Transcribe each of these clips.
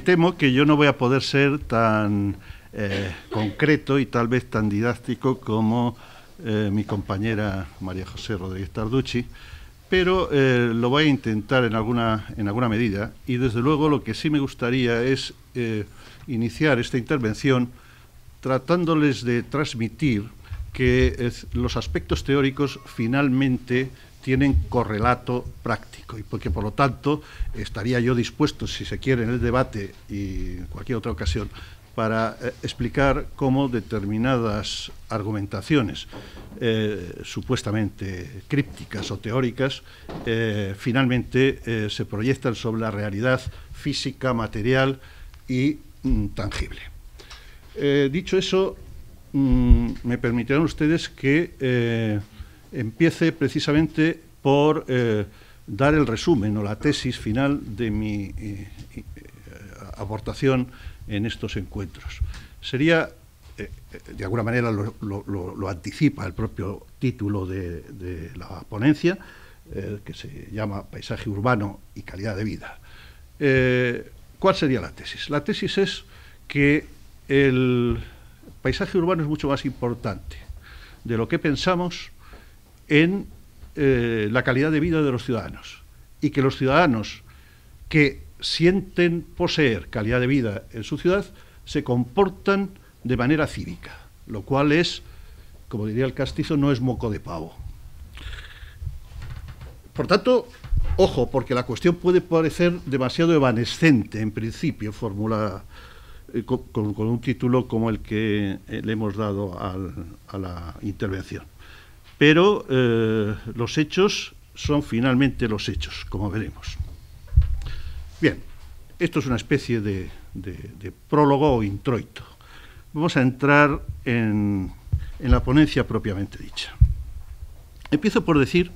temo que yo no voy a poder ser tan concreto y tal vez tan didáctico como mi compañera María José Rodríguez Tarducci, pero lo voy a intentar en alguna medida, y desde luego lo que sí me gustaría es iniciar esta intervención tratándoles de transmitir que los aspectos teóricos finalmente tienen correlato práctico, y porque por lo tanto estaría yo dispuesto, si se quiere, en el debate y en cualquier otra ocasión, para explicar cómo determinadas argumentaciones supuestamente crípticas o teóricas finalmente se proyectan sobre la realidad física, material y tangible. Dicho eso, me permitirán ustedes que empiece precisamente por dar el resumen o la tesis final de mi aportación en estos encuentros. Sería, de alguna manera lo anticipa el propio título de la ponencia, que se llama Paisaje urbano y calidad de vida. ¿Cuál sería la tesis? La tesis es que el paisaje urbano es mucho más importante de lo que pensamos en la calidad de vida de los ciudadanos, y que los ciudadanos que sienten poseer calidad de vida en su ciudad se comportan de manera cívica, lo cual es, como diría el castizo, no es moco de pavo. Por tanto, ojo, porque la cuestión puede parecer demasiado evanescente en principio, formulada con un título como el que le hemos dado a la intervención. Pero los hechos son finalmente los hechos, como veremos. Bien, esto es una especie de prólogo o introito. Vamos a entrar en la ponencia propiamente dicha. Empiezo por decir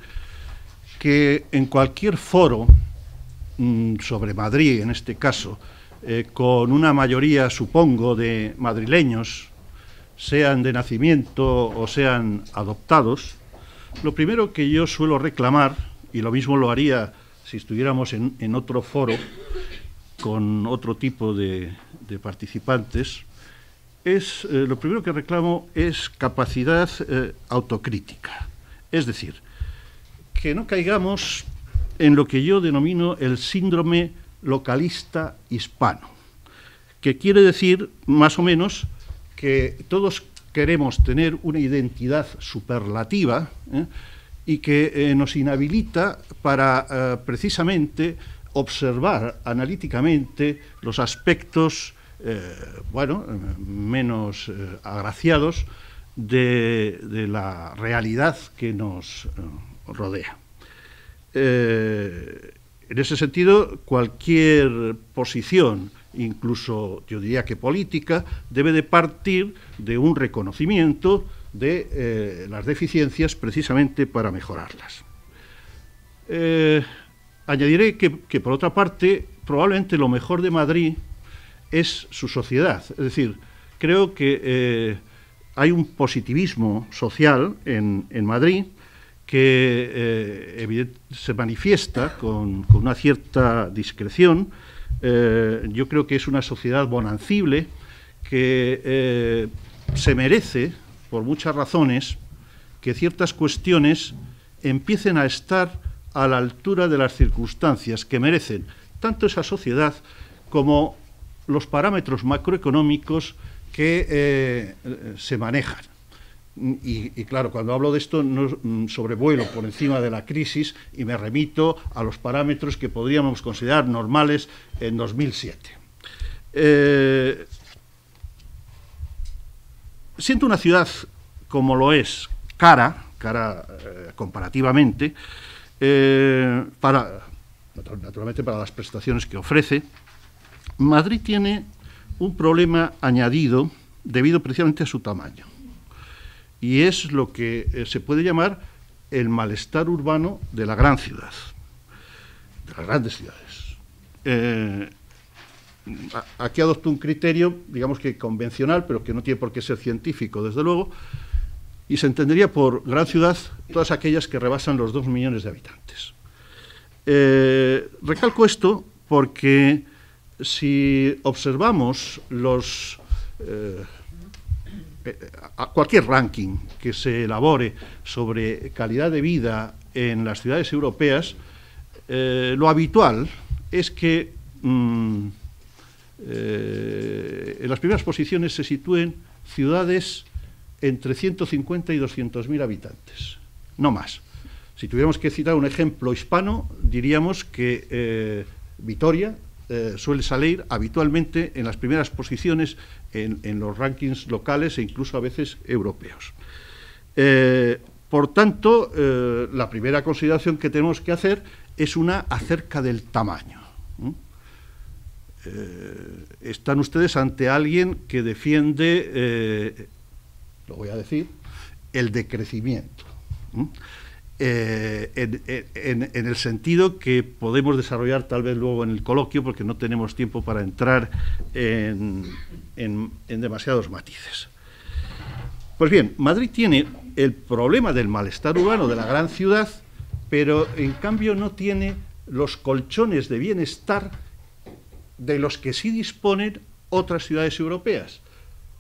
que en cualquier foro sobre Madrid, en este caso, con una mayoría, supongo, de madrileños, sean de nacimiento o sean adoptados, lo primero que yo suelo reclamar, y lo mismo lo haría si estuviéramos en otro foro con otro tipo de participantes, lo primero que reclamo es capacidad autocrítica. Es decir, que no caigamos en lo que yo denomino el síndrome localista hispano, que quiere decir, más o menos, que todos queremos tener una identidad superlativa y que nos inhabilita para precisamente observar analíticamente los aspectos menos agraciados de la realidad que nos rodea. En ese sentido, cualquier posición, incluso yo diría que política, debe de partir de un reconocimiento de las deficiencias precisamente para mejorarlas. Añadiré que, por otra parte, probablemente lo mejor de Madrid es su sociedad. Es decir, creo que hay un positivismo social en Madrid que se manifiesta con una cierta discreción. Yo creo que es una sociedad bonancible que se merece, por muchas razones, que ciertas cuestiones empiecen a estar a la altura de las circunstancias que merecen tanto esa sociedad como los parámetros macroeconómicos que se manejan. Y claro, cuando hablo de esto no sobrevuelo por encima de la crisis y me remito a los parámetros que podríamos considerar normales en 2007. Siendo una ciudad como lo es, cara comparativamente, naturalmente para las prestaciones que ofrece, Madrid tiene un problema añadido debido precisamente a su tamaño. Y es lo que se puede llamar el malestar urbano de la gran ciudad, de las grandes ciudades. Aquí adopto un criterio, digamos que convencional, pero que no tiene por qué ser científico, desde luego, y se entendería por gran ciudad todas aquellas que rebasan los 2 millones de habitantes. Recalco esto porque si observamos cualquier ranking que se elabore sobre calidad de vida en las ciudades europeas, lo habitual es que en las primeras posiciones se sitúen ciudades entre 150 y 200.000 habitantes, no más. Si tuviéramos que citar un ejemplo hispano, diríamos que Vitoria suele salir habitualmente en las primeras posiciones en los rankings locales e incluso a veces europeos. Por tanto, la primera consideración que tenemos que hacer es una acerca del tamaño. Están ustedes ante alguien que defiende, lo voy a decir, el decrecimiento. En el sentido que podemos desarrollar tal vez luego en el coloquio, porque no tenemos tiempo para entrar en demasiados matices. Pues bien, Madrid tiene el problema del malestar urbano de la gran ciudad, pero en cambio no tiene los colchones de bienestar de los que sí disponen otras ciudades europeas.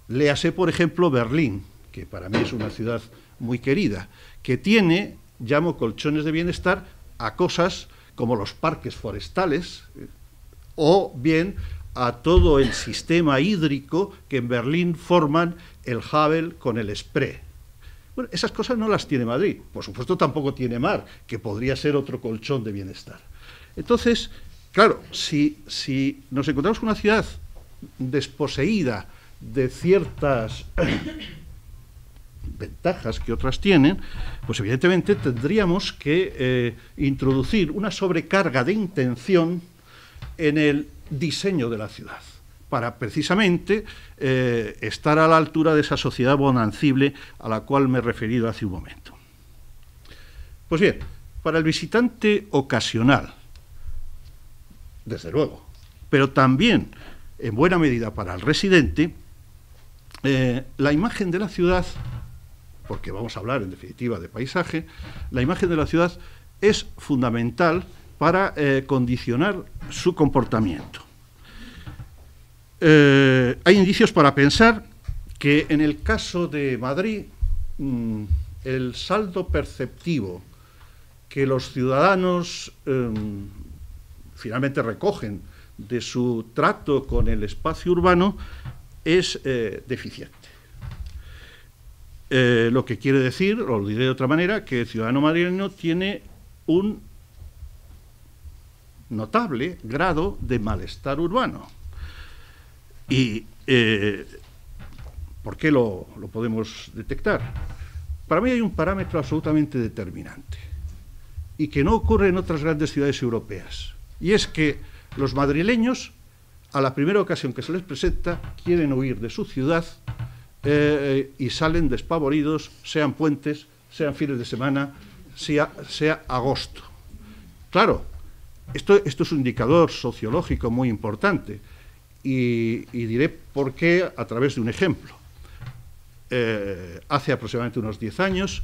Léase, por ejemplo, Berlín, que para mí es una ciudad muy querida, que tiene, llamo colchones de bienestar, a cosas como los parques forestales, o bien a todo el sistema hídrico que en Berlín forman el Havel con el Spree. Bueno, esas cosas no las tiene Madrid. Por supuesto, tampoco tiene mar, que podría ser otro colchón de bienestar. Entonces, claro, si nos encontramos con una ciudad desposeída de ciertas ventajas que otras tienen, pues evidentemente tendríamos que introducir una sobrecarga de intención en el diseño de la ciudad, para precisamente estar a la altura de esa sociedad bonancible a la cual me he referido hace un momento. Pues bien, para el visitante ocasional, desde luego, pero también en buena medida para el residente, la imagen de la ciudad, porque vamos a hablar en definitiva de paisaje, la imagen de la ciudad es fundamental para condicionar su comportamiento. Hay indicios para pensar que en el caso de Madrid, el saldo perceptivo que los ciudadanos finalmente recogen de su trato con el espacio urbano es deficiente. Lo que quiere decir, o lo diré de otra manera, que el ciudadano madrileño tiene un notable grado de malestar urbano. ¿Y por qué lo podemos detectar? Para mí hay un parámetro absolutamente determinante y que no ocurre en otras grandes ciudades europeas, y es que los madrileños, a la primera ocasión que se les presenta, quieren huir de su ciudad y salen despavoridos, sean puentes, sean fines de semana, sea agosto. Claro, esto es un indicador sociológico muy importante, y diré por qué a través de un ejemplo. Hace aproximadamente unos 10 años,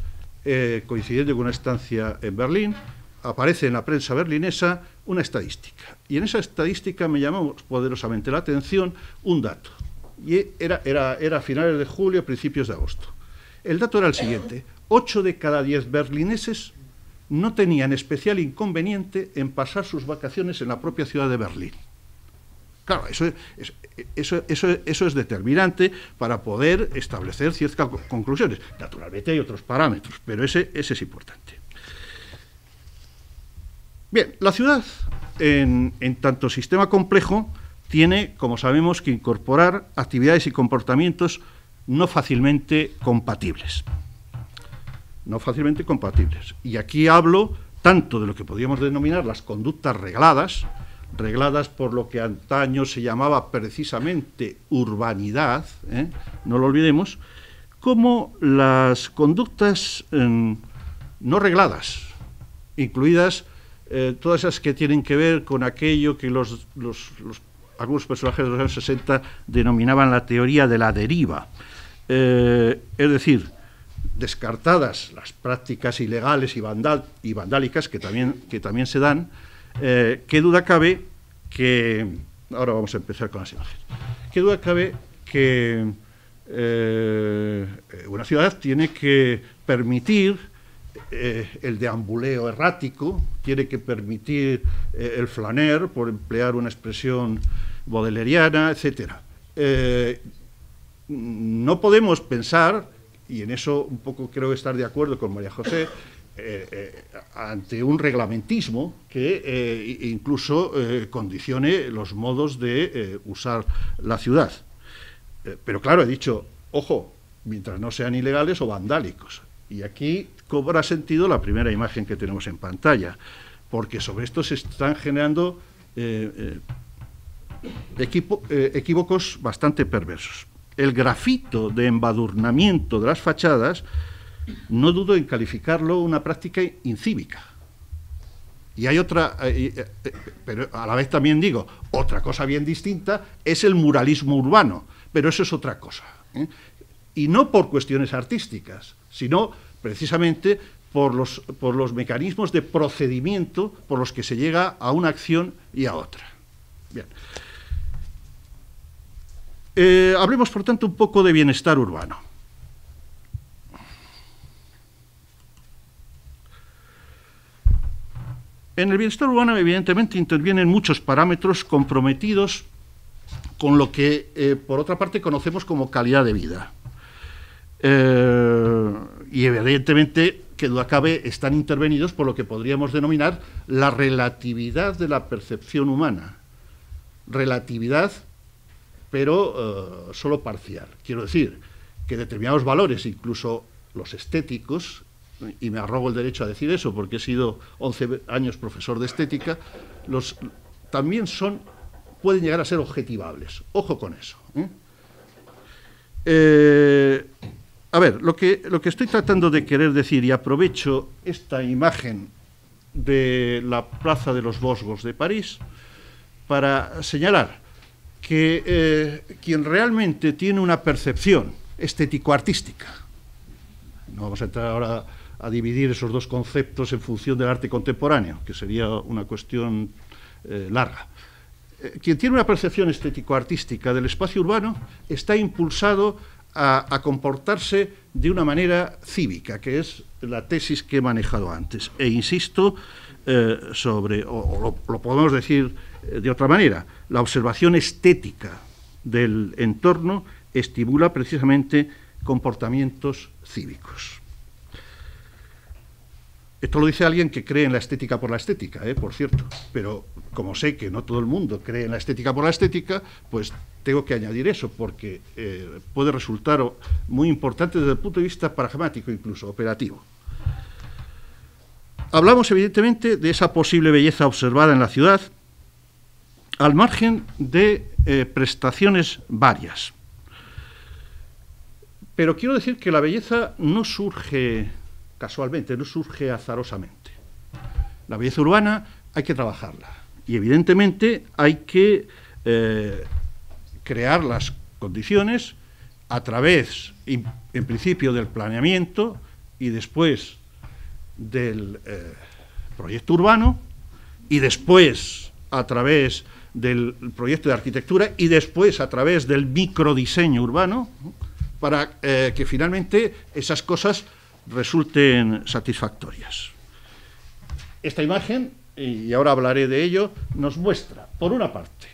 coincidiendo con una estancia en Berlín, aparece en la prensa berlinesa una estadística, y en esa estadística me llamó poderosamente la atención un dato, y era a finales de julio, principios de agosto. El dato era el siguiente: 8 de cada 10 berlineses no tenían especial inconveniente en pasar sus vacaciones en la propia ciudad de Berlín. Claro, eso es determinante para poder establecer ciertas conclusiones. Naturalmente hay otros parámetros, pero ese es importante. Bien, la ciudad, en tanto sistema complejo, tiene, como sabemos, que incorporar actividades y comportamientos no fácilmente compatibles. No fácilmente compatibles. Y aquí hablo tanto de lo que podríamos denominar las conductas regladas por lo que antaño se llamaba precisamente urbanidad, no lo olvidemos, como las conductas no regladas, incluidas todas esas que tienen que ver con aquello que algunos personajes de los años 60 denominaban la teoría de la deriva. Es decir, descartadas las prácticas ilegales y vandálicas que también se dan, qué duda cabe que Ahora vamos a empezar con las imágenes. Qué duda cabe que una ciudad tiene que permitir el deambuleo errático, tiene que permitir el flaner, por emplear una expresión bodeleriana, etc. No podemos pensar, y en eso un poco creo estar de acuerdo con María José, ante un reglamentismo que incluso condicione los modos de usar la ciudad. Pero claro, he dicho, ojo, mientras no sean ilegales o vandálicos. Y aquí cobra sentido la primera imagen que tenemos en pantalla, porque sobre esto se están generando equívocos bastante perversos. El grafito de embadurnamiento de las fachadas, no dudo en calificarlo una práctica incívica. Y hay otra, pero a la vez también digo, otra cosa bien distinta es el muralismo urbano, pero eso es otra cosa, ¿eh? Y no por cuestiones artísticas, sino precisamente por los mecanismos de procedimiento por los que se llega a una acción y a otra. Bien. Hablemos, por tanto, un poco de bienestar urbano. En el bienestar urbano, evidentemente, intervienen muchos parámetros comprometidos con lo que, por otra parte, conocemos como calidad de vida. Y, evidentemente, que duda cabe, están intervenidos por lo que podríamos denominar la relatividad de la percepción humana. Relatividad, pero solo parcial. Quiero decir que determinados valores, incluso los estéticos, y me arrogo el derecho a decir eso porque he sido 11 años profesor de estética, también pueden llegar a ser objetivables. Ojo con eso, a ver, lo que estoy tratando de querer decir, y aprovecho esta imagen de la Plaza de los Vosgos de París para señalar que quien realmente tiene una percepción estético-artística, no vamos a entrar ahora a dividir esos dos conceptos en función del arte contemporáneo, que sería una cuestión larga. Quien tiene una percepción estético-artística del espacio urbano está impulsado a comportarse de una manera cívica, que es la tesis que he manejado antes. E insisto lo podemos decir de otra manera, la observación estética del entorno estimula precisamente comportamientos cívicos. Esto lo dice alguien que cree en la estética por la estética, por cierto, pero como sé que no todo el mundo cree en la estética por la estética, pues tengo que añadir eso, porque puede resultar muy importante desde el punto de vista pragmático, incluso operativo. Hablamos, evidentemente, de esa posible belleza observada en la ciudad, al margen de prestaciones varias. Pero quiero decir que la belleza no surge casualmente, no surge azarosamente. La belleza urbana hay que trabajarla y evidentemente hay que crear las condiciones a través, en principio, del planeamiento y después del proyecto urbano y después a través del proyecto de arquitectura y después a través del microdiseño urbano para que finalmente esas cosas resulten satisfactorias. Esta imagen, y ahora hablaré de ello, nos muestra, por una parte,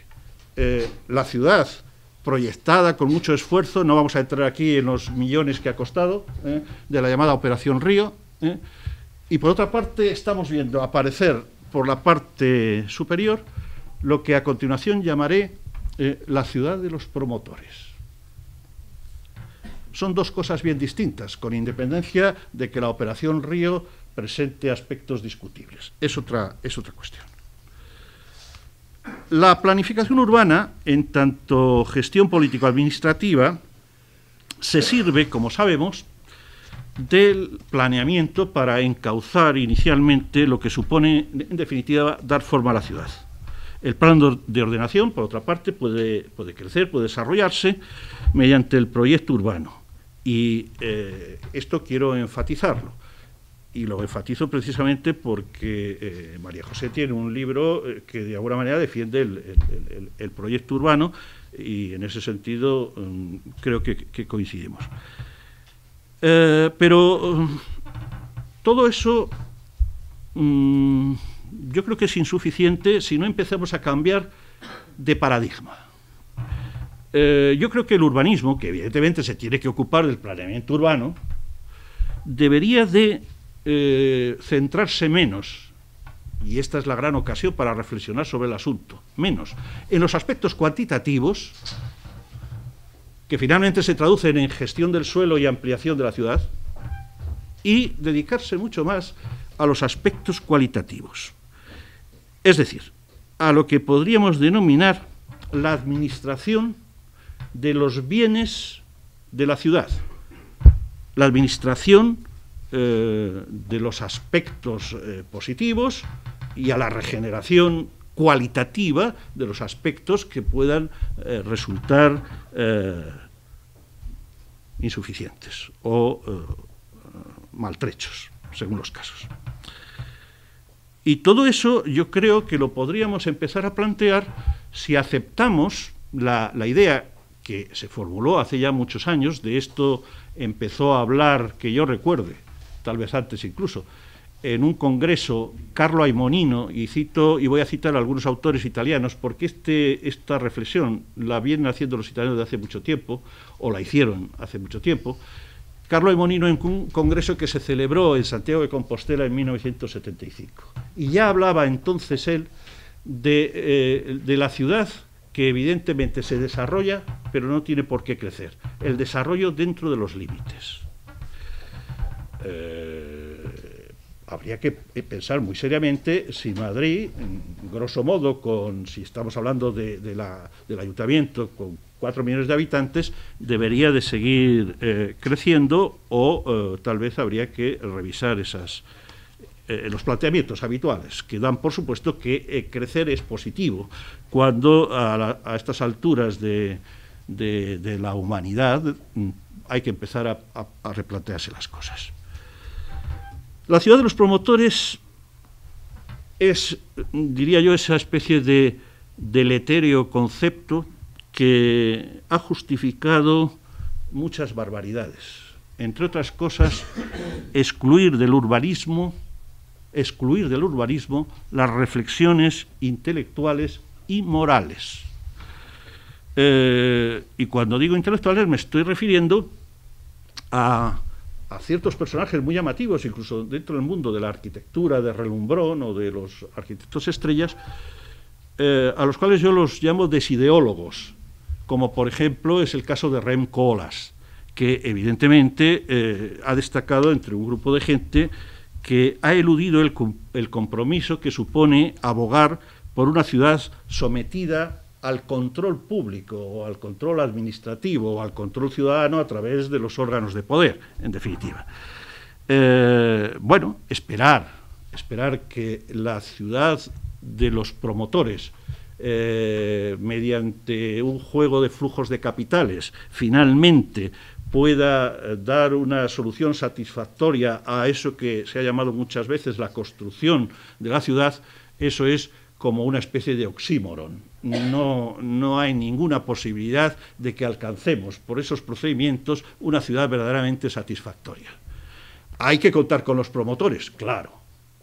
la ciudad proyectada con mucho esfuerzo, no vamos a entrar aquí en los millones que ha costado, de la llamada Operación Río, y por otra parte estamos viendo aparecer por la parte superior lo que a continuación llamaré la ciudad de los promotores. Son dos cosas bien distintas, con independencia de que la Operación Río presente aspectos discutibles. Es otra cuestión. La planificación urbana, en tanto gestión político-administrativa, se sirve, como sabemos, del planeamiento para encauzar inicialmente lo que supone, en definitiva, dar forma a la ciudad. El plan de ordenación, por otra parte, puede crecer, puede desarrollarse mediante el proyecto urbano. Y esto quiero enfatizarlo. y lo enfatizo precisamente porque María José tiene un libro que de alguna manera defiende el proyecto urbano, y en ese sentido creo que coincidimos. Pero todo eso yo creo que es insuficiente si no empezamos a cambiar de paradigma. Yo creo que el urbanismo, que evidentemente se tiene que ocupar del planeamiento urbano, debería de centrarse menos, y esta es la gran ocasión para reflexionar sobre el asunto, menos en los aspectos cuantitativos, que finalmente se traducen en gestión del suelo y ampliación de la ciudad, y dedicarse mucho más a los aspectos cualitativos. Es decir, a lo que podríamos denominar la administración de los bienes de la ciudad, la administración de los aspectos positivos y a la regeneración cualitativa de los aspectos que puedan resultar insuficientes o maltrechos, según los casos. Y todo eso yo creo que lo podríamos empezar a plantear si aceptamos la idea que se formuló hace ya muchos años. De esto empezó a hablar, que yo recuerde, tal vez antes incluso, en un congreso Carlo Aimonino, y voy a citar a algunos autores italianos, porque esta reflexión la vienen haciendo los italianos de hace mucho tiempo, o la hicieron hace mucho tiempo. Carlo Aimonino, en un congreso que se celebró en Santiago de Compostela en 1975. Y ya hablaba entonces él de la ciudad que evidentemente se desarrolla, pero no tiene por qué crecer. El desarrollo dentro de los límites. Habría que pensar muy seriamente si Madrid, grosso modo, si estamos hablando del ayuntamiento con 4 millones de habitantes, debería de seguir creciendo, o tal vez habría que revisar los planteamientos habituales, que dan por supuesto que crecer es positivo, cuando a estas alturas de la humanidad hay que empezar a replantearse las cosas. La ciudad de los promotores es, diría yo, esa especie de etéreo concepto que ha justificado muchas barbaridades. Entre otras cosas, excluir del urbanismo las reflexiones intelectuales y morales. Y cuando digo intelectuales me estoy refiriendo a ciertos personajes muy llamativos, incluso dentro del mundo de la arquitectura de relumbrón o de los arquitectos estrellas, a los cuales yo los llamo desideólogos, como por ejemplo es el caso de Rem Koolhaas, que evidentemente ha destacado entre un grupo de gente que ha eludido el compromiso que supone abogar por una ciudad sometida al control público, o al control administrativo, o al control ciudadano a través de los órganos de poder, en definitiva. Bueno, esperar que la ciudad de los promotores, mediante un juego de flujos de capitales, finalmente pueda dar una solución satisfactoria a eso que se ha llamado muchas veces la construcción de la ciudad, eso es como una especie de oxímoron. No hay ninguna posibilidad de que alcancemos por esos procedimientos una ciudad verdaderamente satisfactoria. Hay que contar con los promotores, claro,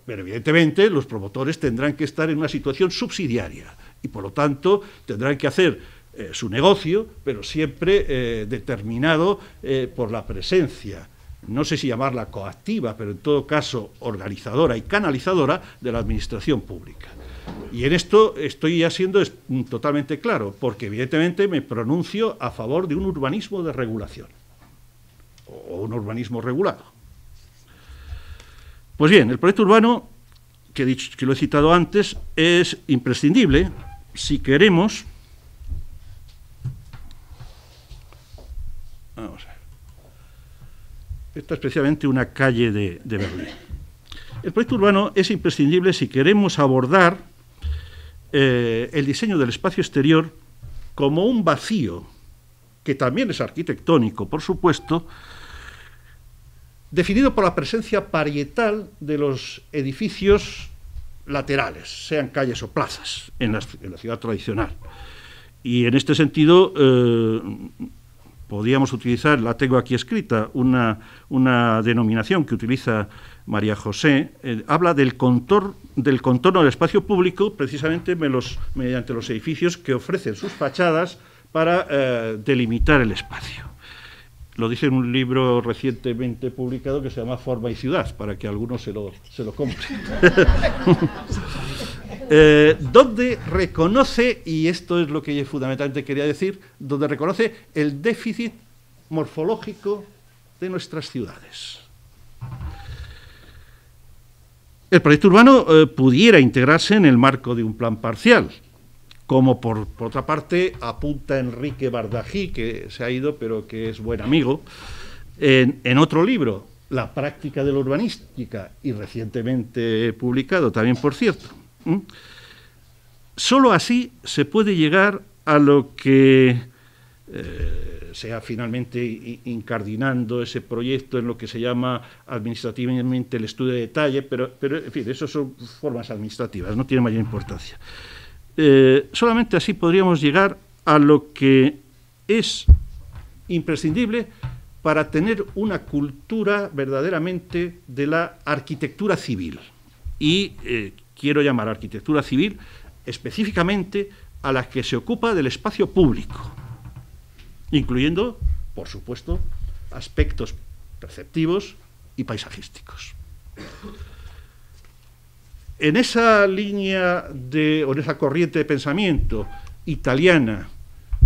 pero evidentemente los promotores tendrán que estar en una situación subsidiaria y por lo tanto tendrán que hacer su negocio, pero siempre determinado por la presencia, no sé si llamarla coactiva, pero en todo caso organizadora y canalizadora de la administración pública. Y en esto estoy ya siendo totalmente claro, porque evidentemente me pronuncio a favor de un urbanismo de regulación, o un urbanismo regulado. Pues bien, el proyecto urbano, que lo he citado antes, es imprescindible si queremos... Vamos a ver. Esta es precisamente una calle de Berlín. El proyecto urbano es imprescindible si queremos abordar el diseño del espacio exterior como un vacío, que también es arquitectónico, por supuesto, definido por la presencia parietal de los edificios laterales, sean calles o plazas, en la ciudad tradicional. Y en este sentido, podríamos utilizar, la tengo aquí escrita, una denominación que utiliza María José, habla del contorno del espacio público, precisamente mediante los edificios que ofrecen sus fachadas para delimitar el espacio. Lo dice en un libro recientemente publicado que se llama Forma y Ciudad, para que alguno se lo compre. Donde reconoce, y esto es lo que yo fundamentalmente quería decir, donde reconoce el déficit morfológico de nuestras ciudades. El proyecto urbano pudiera integrarse en el marco de un plan parcial, como por otra parte apunta Enrique Bardají, que se ha ido pero que es buen amigo, en otro libro, La práctica de la urbanística, y recientemente publicado también, por cierto. Solo así se puede llegar a lo que sea finalmente incardinando ese proyecto en lo que se llama administrativamente el estudio de detalle, pero en fin, eso son formas administrativas, no tiene mayor importancia. Solamente así podríamos llegar a lo que es imprescindible para tener una cultura verdaderamente de la arquitectura civil. Y quiero llamar arquitectura civil específicamente a la que se ocupa del espacio público, incluyendo, por supuesto, aspectos perceptivos y paisajísticos. En esa línea o en esa corriente de pensamiento italiana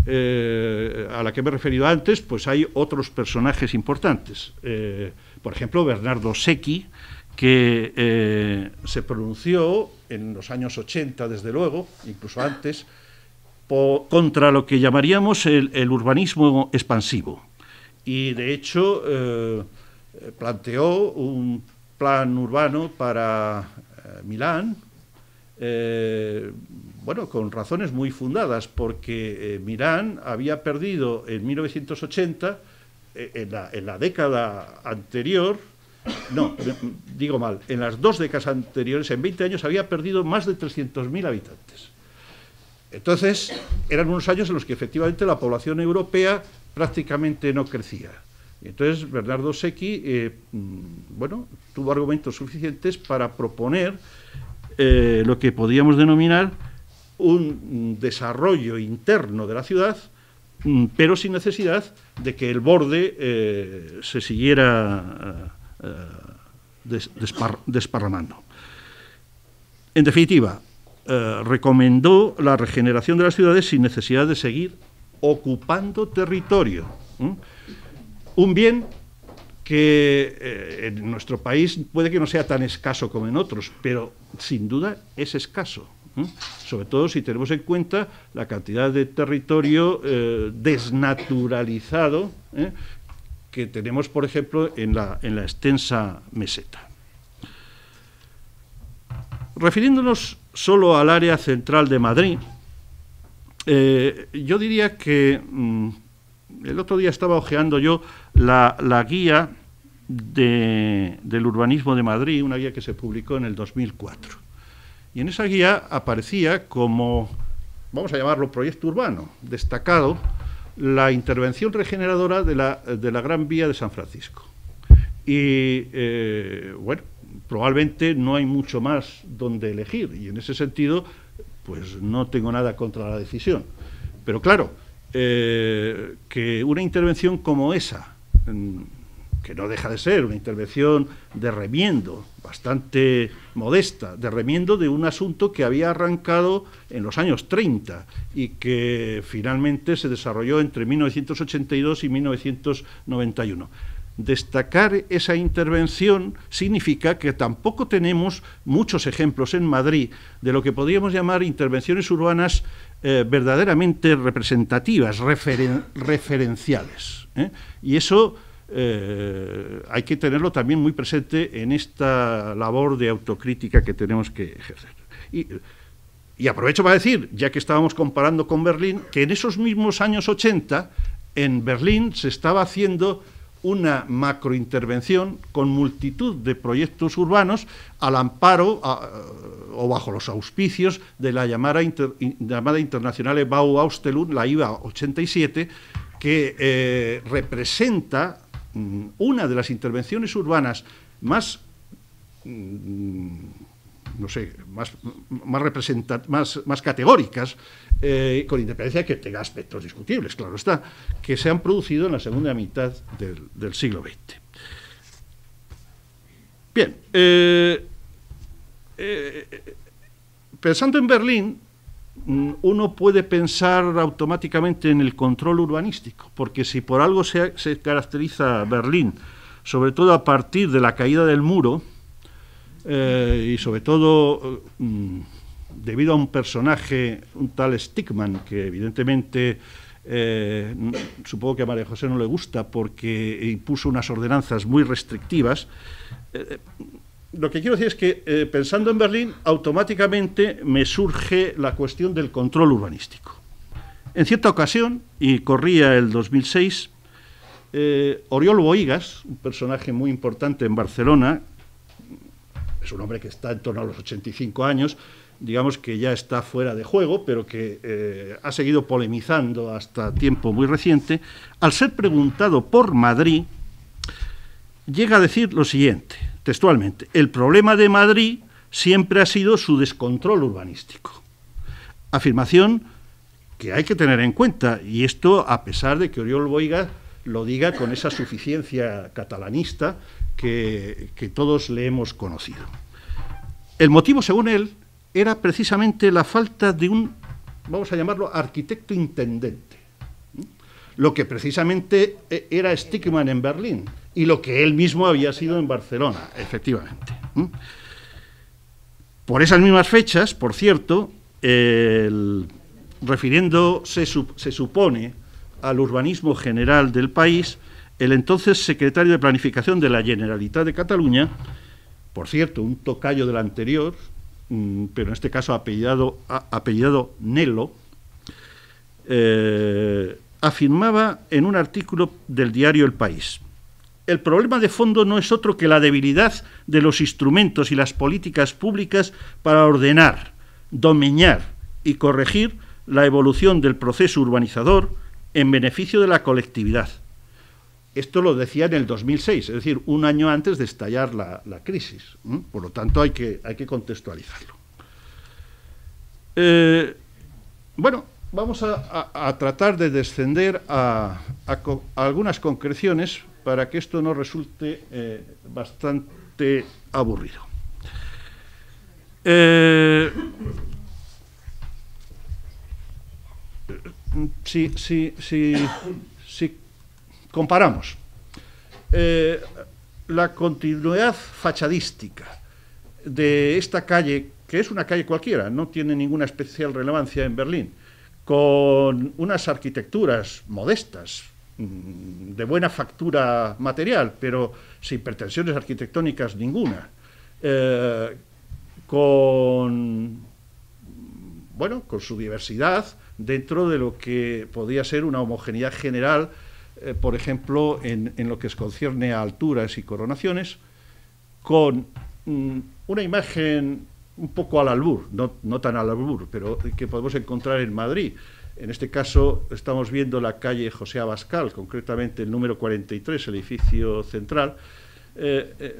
a la que me he referido antes, pues hay otros personajes importantes. Por ejemplo, Bernardo Secchi, que se pronunció en los años 80, desde luego, incluso antes, contra lo que llamaríamos el urbanismo expansivo. Y, de hecho, planteó un plan urbano para Milán, bueno, con razones muy fundadas, porque Milán había perdido en 1980, en la década anterior, no, digo mal, en las 2 décadas anteriores, en 20 años, había perdido más de 300.000 habitantes. Entonces, eran unos años en los que efectivamente la población europea prácticamente no crecía. Y entonces Bernardo Secchi, bueno, tuvo argumentos suficientes para proponer lo que podríamos denominar un desarrollo interno de la ciudad, pero sin necesidad de que el borde se siguiera desparramando. En definitiva, recomendó la regeneración de las ciudades sin necesidad de seguir ocupando territorio. Un bien que en nuestro país puede que no sea tan escaso como en otros, pero sin duda es escaso, sobre todo si tenemos en cuenta la cantidad de territorio desnaturalizado que tenemos, por ejemplo, en la extensa meseta. Refiriéndonos solo al área central de Madrid, yo diría que el otro día estaba hojeando yo la guía del urbanismo de Madrid, una guía que se publicó en el 2004. Y en esa guía aparecía como, vamos a llamarlo proyecto urbano, destacado la intervención regeneradora de la Gran Vía de San Francisco. Y, bueno, probablemente no hay mucho más donde elegir, y en ese sentido, pues no tengo nada contra la decisión. Pero claro, que una intervención como esa, que no deja de ser una intervención de remiendo, bastante modesta, de remiendo de un asunto que había arrancado en los años 30 y que finalmente se desarrolló entre 1982 y 1991. Destacar esa intervención significa que tampoco tenemos muchos ejemplos en Madrid de lo que podríamos llamar intervenciones urbanas verdaderamente representativas, referenciales. Y eso hay que tenerlo también muy presente en esta labor de autocrítica que tenemos que ejercer. Y aprovecho para decir, ya que estábamos comparando con Berlín, que en esos mismos años 80, en Berlín se estaba haciendo una macrointervención con multitud de proyectos urbanos al amparo o bajo los auspicios de la llamada internacional Bauausstellung, la IBA 87, que representa una de las intervenciones urbanas más, no sé, más categóricas, con independencia de que tenga aspectos discutibles, claro está, que se han producido en la segunda mitad del siglo XX. Bien, pensando en Berlín, uno puede pensar automáticamente en el control urbanístico, porque si por algo se caracteriza Berlín, sobre todo a partir de la caída del muro, y sobre todo debido a un personaje, un tal Stickman, que evidentemente supongo que a María José no le gusta porque impuso unas ordenanzas muy restrictivas. Lo que quiero decir es que, pensando en Berlín, automáticamente me surge la cuestión del control urbanístico. En cierta ocasión, y corría el 2006, Oriol Bohigas, un personaje muy importante en Barcelona, es un hombre que está en torno a los 85 años, digamos que ya está fuera de juego, pero que ha seguido polemizando hasta tiempo muy reciente, al ser preguntado por Madrid, llega a decir lo siguiente, textualmente: el problema de Madrid siempre ha sido su descontrol urbanístico. Afirmación que hay que tener en cuenta, y esto a pesar de que Oriol Bohigas lo diga con esa suficiencia catalanista que todos le hemos conocido. El motivo, según él, era precisamente la falta de un, vamos a llamarlo, arquitecto intendente, lo que precisamente era Stickman en Berlín y lo que él mismo había sido en Barcelona, efectivamente. Por esas mismas fechas, por cierto, refiriéndose, se supone, al urbanismo general del país, el entonces secretario de Planificación de la Generalitat de Cataluña, por cierto, un tocayo del anterior, pero en este caso apellidado Nelo, afirmaba en un artículo del diario El País: el problema de fondo no es otro que la debilidad de los instrumentos y las políticas públicas para ordenar, domeñar y corregir la evolución del proceso urbanizador en beneficio de la colectividad. Esto lo decía en el 2006, es decir, un año antes de estallar la crisis. Por lo tanto, hay que contextualizarlo. Bueno, vamos a tratar de descender a algunas concreciones para que esto no resulte bastante aburrido. Si comparamos la continuidad fachadística de esta calle, que es una calle cualquiera, no tiene ninguna especial relevancia en Berlín, con unas arquitecturas modestas, de buena factura material, pero sin pretensiones arquitectónicas ninguna, con su diversidad dentro de lo que podría ser una homogeneidad general, por ejemplo, en lo que concierne a alturas y coronaciones, con una imagen un poco al albur, no tan al albur, pero que podemos encontrar en Madrid. En este caso estamos viendo la calle José Abascal, concretamente el número 43, el edificio central.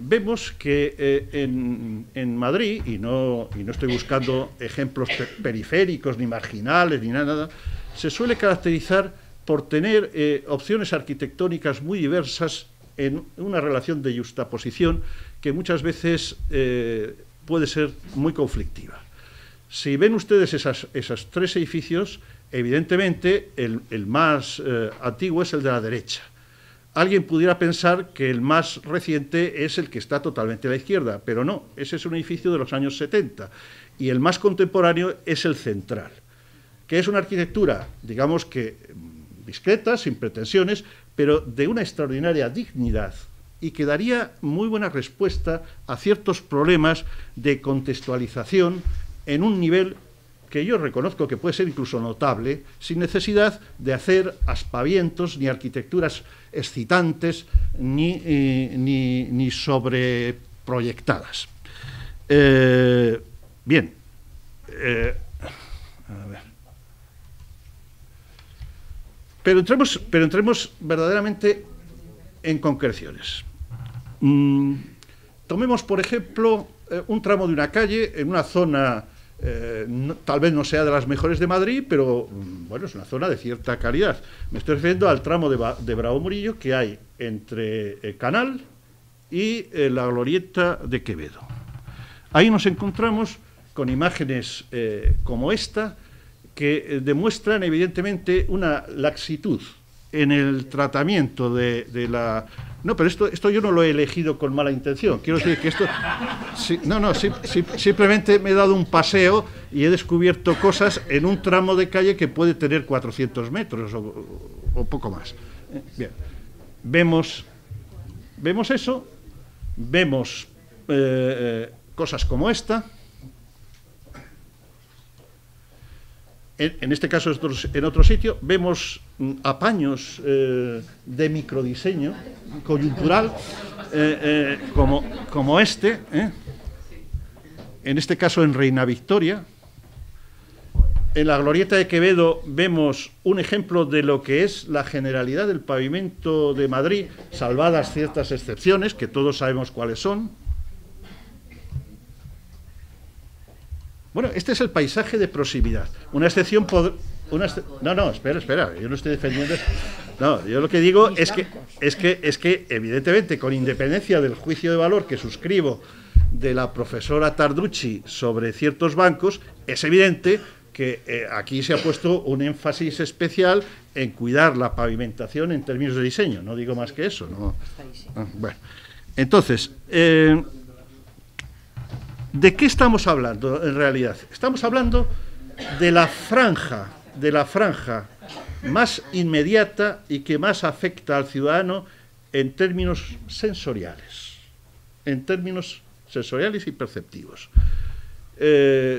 Vemos que en Madrid, y no estoy buscando ejemplos periféricos, ni marginales, ni nada, se suele caracterizar por tener opciones arquitectónicas muy diversas en una relación de yuxtaposición que muchas veces puede ser muy conflictiva. Si ven ustedes esos tres edificios, evidentemente el más antiguo es el de la derecha. Alguien pudiera pensar que el más reciente es el que está totalmente a la izquierda, pero no, ese es un edificio de los años 70, y el más contemporáneo es el central, que es una arquitectura, digamos que discreta, sin pretensiones, pero de una extraordinaria dignidad, y que daría muy buena respuesta a ciertos problemas de contextualización en un nivel que yo reconozco que puede ser incluso notable, sin necesidad de hacer aspavientos ni arquitecturas excitantes ni sobreproyectadas. Bien. A ver. Pero entremos verdaderamente en concreciones. Tomemos, por ejemplo, un tramo de una calle en una zona, tal vez no sea de las mejores de Madrid, pero bueno, es una zona de cierta calidad. Me estoy refiriendo al tramo de Bravo Murillo que hay entre Canal y la Glorieta de Quevedo. Ahí nos encontramos con imágenes como esta, que demuestran evidentemente una laxitud en el tratamiento de la... No, pero esto yo no lo he elegido con mala intención. Quiero decir que esto... simplemente me he dado un paseo y he descubierto cosas en un tramo de calle que puede tener 400 metros o poco más. Bien, vemos eso, vemos cosas como esta. En este caso, en otro sitio, vemos apaños de microdiseño coyuntural, como este. En este caso, en Reina Victoria. En la Glorieta de Quevedo vemos un ejemplo de lo que es la generalidad del pavimento de Madrid, salvadas ciertas excepciones, que todos sabemos cuáles son. Bueno, este es el paisaje de proximidad. Una excepción... No, espera, yo no estoy defendiendo eso. No, yo lo que digo es que, evidentemente, con independencia del juicio de valor que suscribo de la profesora Tarducci sobre ciertos bancos, es evidente que aquí se ha puesto un énfasis especial en cuidar la pavimentación en términos de diseño. No digo más que eso, ¿no? Bueno, entonces... ¿de qué estamos hablando en realidad? Estamos hablando de la franja más inmediata y que más afecta al ciudadano en términos sensoriales y perceptivos.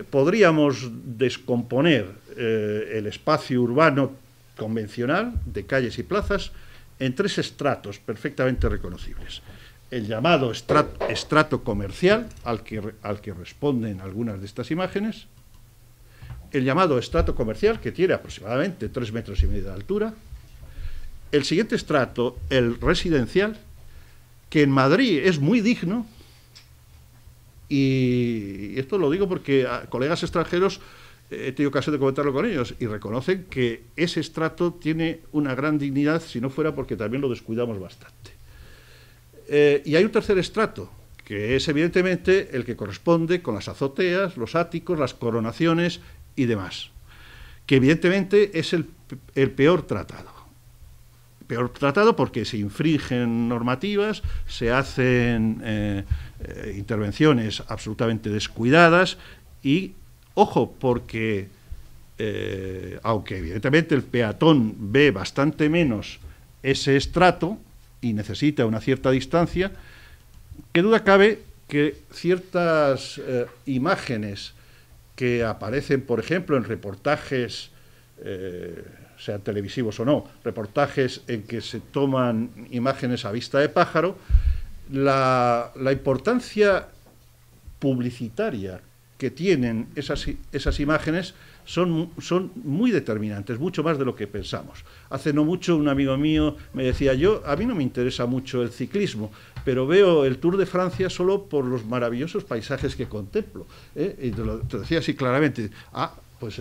Podríamos descomponer el espacio urbano convencional de calles y plazas en tres estratos perfectamente reconocibles. El llamado estrato comercial, al que responden algunas de estas imágenes, el llamado estrato comercial, que tiene aproximadamente 3,5 metros de altura, el siguiente estrato, el residencial, que en Madrid es muy digno, y esto lo digo porque a colegas extranjeros he tenido ocasión de comentarlo con ellos, y reconocen que ese estrato tiene una gran dignidad, si no fuera porque también lo descuidamos bastante. Y hay un tercer estrato, que es evidentemente el que corresponde con las azoteas, los áticos, las coronaciones y demás, que evidentemente es el peor tratado. Peor tratado porque se infringen normativas, se hacen intervenciones absolutamente descuidadas y, ojo, porque aunque evidentemente el peatón ve bastante menos ese estrato, y necesita una cierta distancia, qué duda cabe que ciertas imágenes que aparecen, por ejemplo, en reportajes, sean televisivos o no, reportajes en que se toman imágenes a vista de pájaro, la importancia publicitaria que tienen esas imágenes son muy determinantes, mucho más de lo que pensamos. Hace no mucho un amigo mío me decía, a mí no me interesa mucho el ciclismo, pero veo el Tour de Francia solo por los maravillosos paisajes que contemplo. Y te decía así claramente, pues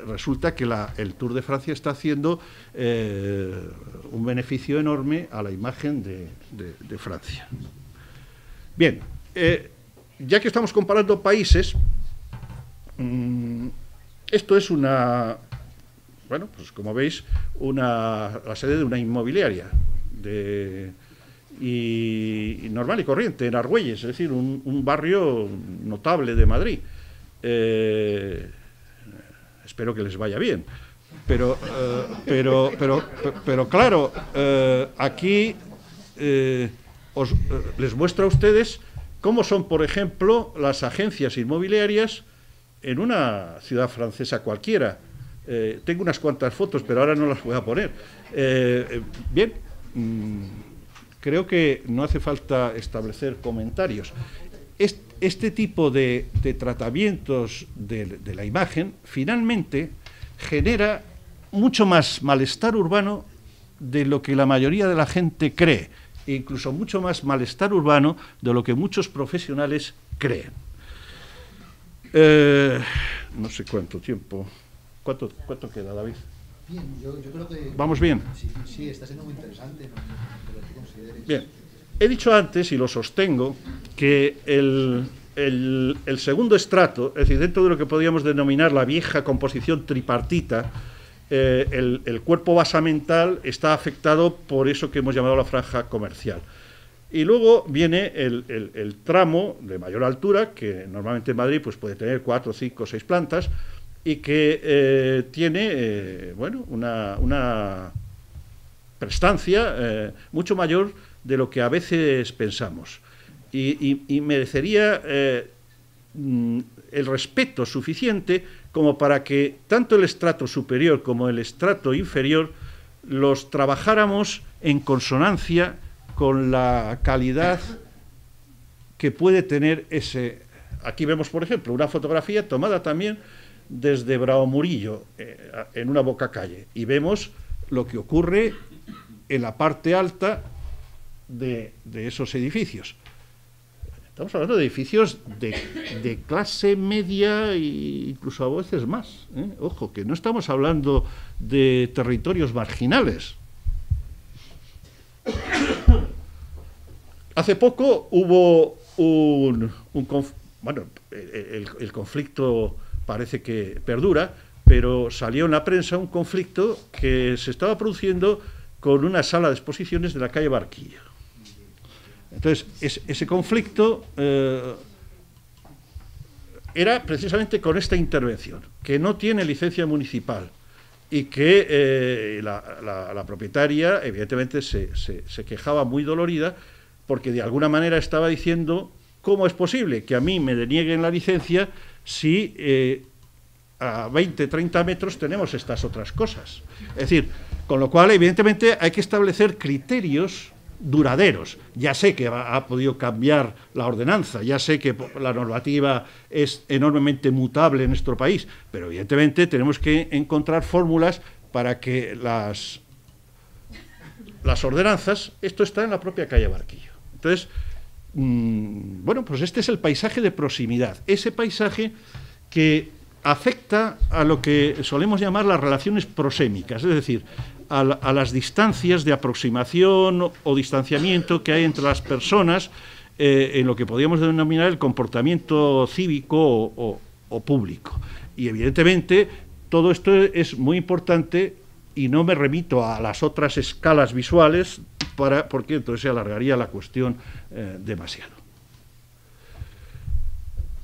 resulta que el Tour de Francia está haciendo un beneficio enorme a la imagen de Francia. Bien, ya que estamos comparando países, esto es bueno, pues como veis, la sede de una inmobiliaria y normal y corriente, en Argüelles, es decir, un barrio notable de Madrid. Espero que les vaya bien. Pero claro, aquí les muestro a ustedes cómo son, por ejemplo, las agencias inmobiliarias en una ciudad francesa cualquiera. Tengo unas cuantas fotos, pero ahora no las voy a poner. Bien, creo que no hace falta establecer comentarios. Este tipo de tratamientos de la imagen finalmente genera mucho más malestar urbano de lo que la mayoría de la gente cree, e incluso mucho más malestar urbano de lo que muchos profesionales creen. No sé cuánto tiempo. ¿Cuánto queda, David? Bien, yo creo que... ¿Vamos bien? Sí, está siendo muy interesante. ¿No? Que consideres... Bien. He dicho antes, y lo sostengo, que el segundo estrato, es decir, dentro de lo que podríamos denominar la vieja composición tripartita, el cuerpo basamental está afectado por eso que hemos llamado la franja comercial. Y luego viene el tramo de mayor altura, que normalmente en Madrid pues, puede tener 4, 5, 6 plantas, y que tiene bueno, una prestancia mucho mayor de lo que a veces pensamos. Y merecería el respeto suficiente como para que tanto el estrato superior como el estrato inferior los trabajáramos en consonancia con la calidad que puede tener ese. Aquí vemos, por ejemplo, una fotografía tomada también desde Bravo Murillo, en una bocacalle, y vemos lo que ocurre en la parte alta de esos edificios. Estamos hablando de edificios de clase media e incluso a veces más. Ojo, que no estamos hablando de territorios marginales. Hace poco hubo bueno, el conflicto parece que perdura, pero salió en la prensa un conflicto que se estaba produciendo con una sala de exposiciones de la calle Barquillo. Entonces, ese conflicto era precisamente con esta intervención, que no tiene licencia municipal y que la propietaria, evidentemente, se quejaba muy dolorida porque de alguna manera estaba diciendo cómo es posible que a mí me denieguen la licencia si a 20, 30 metros tenemos estas otras cosas. Es decir, con lo cual, evidentemente, hay que establecer criterios duraderos. Ya sé que ha podido cambiar la ordenanza, ya sé que la normativa es enormemente mutable en nuestro país, pero evidentemente tenemos que encontrar fórmulas para que las ordenanzas, esto está en la propia calle Barquillo. Entonces, bueno, pues este es el paisaje de proximidad, ese paisaje que afecta a lo que solemos llamar las relaciones prosémicas, es decir, a las distancias de aproximación o distanciamiento que hay entre las personas en lo que podríamos denominar el comportamiento cívico o público. Y evidentemente todo esto es muy importante y no me remito a las otras escalas visuales porque entonces se alargaría la cuestión demasiado.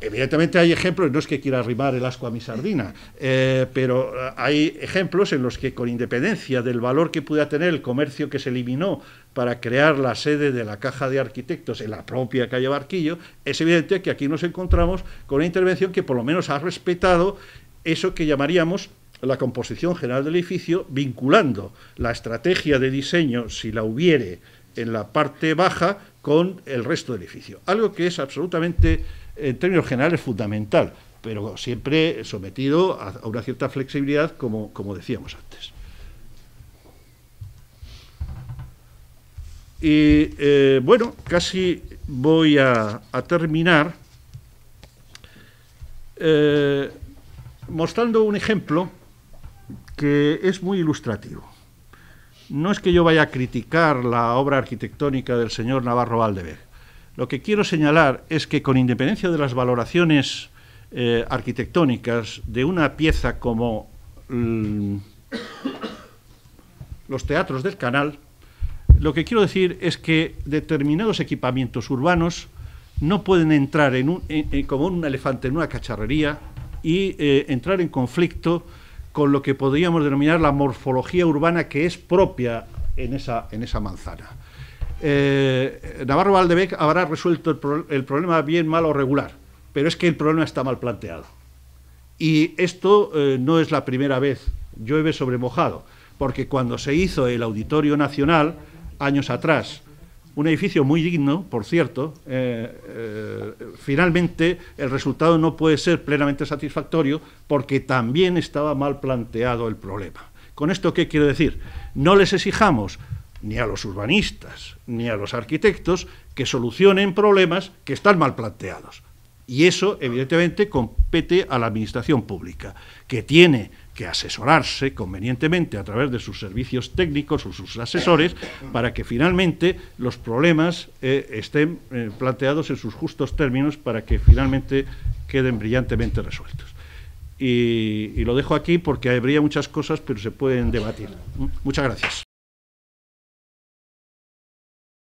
Evidentemente hay ejemplos, no es que quiera arrimar el ascua a mi sardina, pero hay ejemplos en los que, con independencia del valor que pueda tener el comercio que se eliminó para crear la sede de la Caja de Arquitectos en la propia calle Barquillo, es evidente que aquí nos encontramos con una intervención que por lo menos ha respetado eso que llamaríamos la composición general del edificio, vinculando la estrategia de diseño, si la hubiere, en la parte baja con el resto del edificio. Algo que es absolutamente, en términos generales, fundamental, pero siempre sometido a una cierta flexibilidad, como decíamos antes. Y bueno, casi voy a terminar mostrando un ejemplo que es muy ilustrativo. No es que yo vaya a criticar la obra arquitectónica del señor Navarro Valdevez. Lo que quiero señalar es que, con independencia de las valoraciones arquitectónicas de una pieza como los teatros del Canal, lo que quiero decir es que determinados equipamientos urbanos no pueden entrar como un elefante en una cacharrería y entrar en conflicto con lo que podríamos denominar la morfología urbana que es propia en esa manzana. Navarro Valdevez habrá resuelto el problema bien, mal o regular, pero es que el problema está mal planteado. Y esto no es la primera vez, llueve sobre mojado, porque cuando se hizo el Auditorio Nacional, años atrás, un edificio muy digno, por cierto, finalmente el resultado no puede ser plenamente satisfactorio porque también estaba mal planteado el problema. ¿Con esto qué quiero decir? No les exijamos ni a los urbanistas ni a los arquitectos que solucionen problemas que están mal planteados. Y eso, evidentemente, compete a la administración pública, que tiene que asesorarse convenientemente a través de sus servicios técnicos o sus asesores para que finalmente los problemas estén planteados en sus justos términos para que finalmente queden brillantemente resueltos. Y lo dejo aquí porque habría muchas cosas, pero se pueden debatir. Muchas gracias.